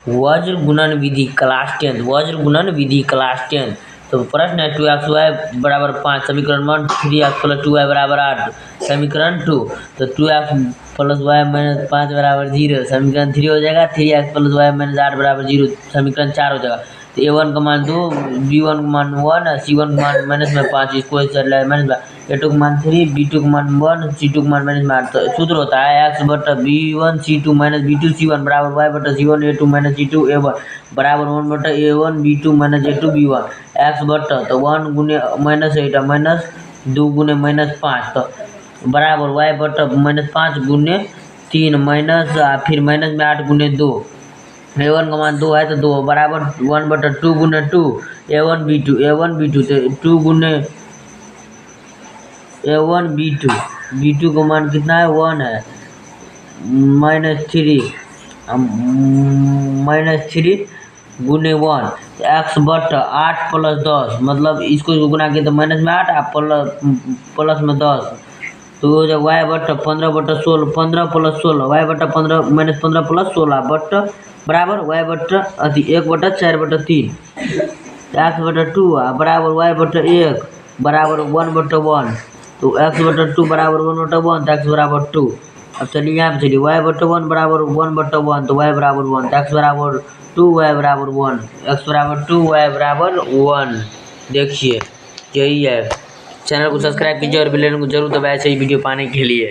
वज्र गुणन विधि क्लास 10, वज्र गुणन विधि क्लास 10। तो प्रश्न है 2x बराबर 5, समीकरण 1 3x प्लस 2y बराबर 8, समीकरण 2। तो 2x प्लस वाई माइनस 5 बराबर 0, समीकरण 3 हो जाएगा। 3x प्लस वाई माइनस 8 बराबर 0, समीकरण 4 हो जाएगा। तो a1 का मान 2, b1 का मान 1, c1 का मान माइनस में 5, इसको माइनस में, a2 का मान 3, b2 का मान 1, c2 का मान माइनस में 8। तो सूत्र होता है x बटा b1 c2 minus b2 c1 बराबर y बटा c1 a2 minus c2 a1 बराबर 1 बटा a1 b2 minus a2 b1। x बटा तो 1 गुने माइनस 8 माइनस 2 गुने माइनस 5, तो बराबर y बटा माइनस 5 गुने 3 माइनस फिर माइनस में 8 गुने 2, a1 का मान 2 है तो 2 बराबर 1 बटा 2 गुने 2 a1 b2 तो 2 गुने a1 b2 का मान कितना है 1 है, -3 गुने 1, एक्स बट 8 प्लस 10, मतलब इसको गुना किया तो माइनस में 8 प्लस में 10, तो हो जाएगा वाई बट 15 बटा 16, 15 प्लस 16 वाई बटा 15 माइनस 15 प्लस 16 बट बराबर वाई बट 1 बटा 4 बटा 3, एक्स बटा 2 बराबर वाई बटा 1 बराबर 1 बटा 1, तो एक्स बटा 2 बराबर 1 बटा 1, तो एक्स बराबर 2। अब चलिए यहाँ पे चलिए वाई बटा 1 बराबर 1 बटा 1, तो वाई बराबर 1, तो एक्स बराबर 2 वाई बराबर 1, एक्स बराबर 2 वाई बराबर 1। देखिए यही है। चैनल को सब्सक्राइब कीजिए और बेल आइकन को जरूर दबाएं सही वीडियो पाने के लिए।